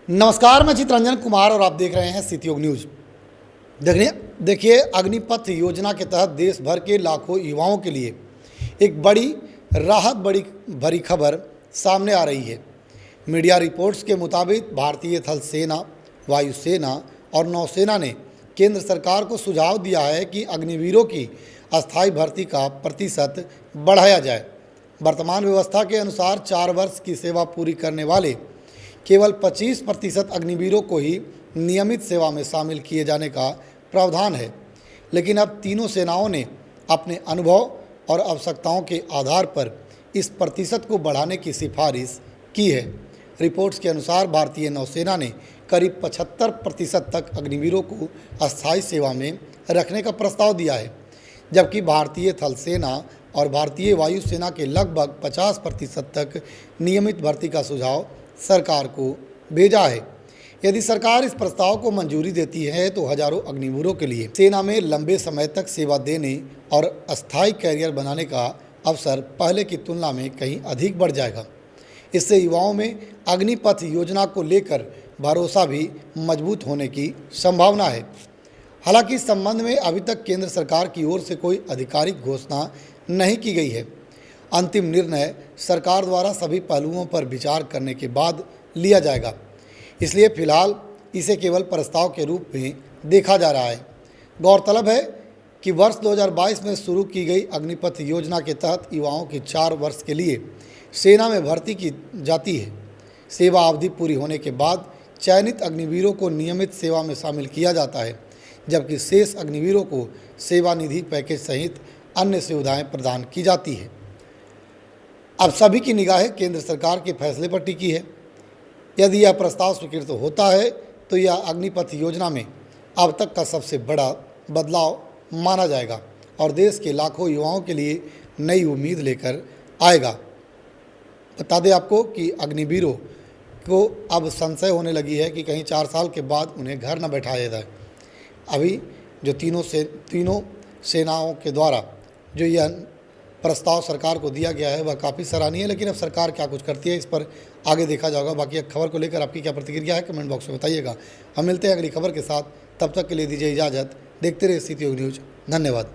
नमस्कार, मैं चित्रंजन कुमार और आप देख रहे हैं सिटी न्यूज़। देखिए, अग्निपथ योजना के तहत देश भर के लाखों युवाओं के लिए एक बड़ी राहत भरी खबर सामने आ रही है। मीडिया रिपोर्ट्स के मुताबिक भारतीय थल सेना, वायुसेना और नौसेना ने केंद्र सरकार को सुझाव दिया है कि अग्निवीरों की अस्थायी भर्ती का प्रतिशत बढ़ाया जाए। वर्तमान व्यवस्था के अनुसार 4 वर्ष की सेवा पूरी करने वाले केवल 25% अग्निवीरों को ही नियमित सेवा में शामिल किए जाने का प्रावधान है, लेकिन अब तीनों सेनाओं ने अपने अनुभव और आवश्यकताओं के आधार पर इस प्रतिशत को बढ़ाने की सिफारिश की है। रिपोर्ट्स के अनुसार भारतीय नौसेना ने करीब 75% तक अग्निवीरों को अस्थायी सेवा में रखने का प्रस्ताव दिया है, जबकि भारतीय थल सेना और भारतीय वायुसेना के लगभग 50% तक नियमित भर्ती का सुझाव सरकार को भेजा है। यदि सरकार इस प्रस्ताव को मंजूरी देती है तो हजारों अग्निवीरों के लिए सेना में लंबे समय तक सेवा देने और अस्थायी कैरियर बनाने का अवसर पहले की तुलना में कहीं अधिक बढ़ जाएगा। इससे युवाओं में अग्निपथ योजना को लेकर भरोसा भी मजबूत होने की संभावना है। हालांकि इस संबंध में अभी तक केंद्र सरकार की ओर से कोई आधिकारिक घोषणा नहीं की गई है। अंतिम निर्णय सरकार द्वारा सभी पहलुओं पर विचार करने के बाद लिया जाएगा, इसलिए फिलहाल इसे केवल प्रस्ताव के रूप में देखा जा रहा है। गौरतलब है कि वर्ष 2022 में शुरू की गई अग्निपथ योजना के तहत युवाओं की 4 वर्ष के लिए सेना में भर्ती की जाती है। सेवा अवधि पूरी होने के बाद चयनित अग्निवीरों को नियमित सेवा में शामिल किया जाता है, जबकि शेष अग्निवीरों को सेवा निधि पैकेज सहित अन्य सुविधाएं प्रदान की जाती है। अब सभी की निगाहें केंद्र सरकार के फैसले पर टिकी है। यदि यह प्रस्ताव स्वीकृत होता है तो यह अग्निपथ योजना में अब तक का सबसे बड़ा बदलाव माना जाएगा और देश के लाखों युवाओं के लिए नई उम्मीद लेकर आएगा। बता दें आपको कि अग्निवीरों को अब संशय होने लगी है कि कहीं 4 साल के बाद उन्हें घर न बैठाया जाए। अभी जो तीनों सेनाओं के द्वारा जो यह प्रस्ताव सरकार को दिया गया है वह काफ़ी सराहनीय है, लेकिन अब सरकार क्या कुछ करती है इस पर आगे देखा जाएगा। बाकी खबर को लेकर आपकी क्या प्रतिक्रिया है कमेंट बॉक्स में बताइएगा। हम मिलते हैं अगली खबर के साथ, तब तक के लिए दीजिए इजाज़त। देखते रहिए सिटी न्यूज़। धन्यवाद।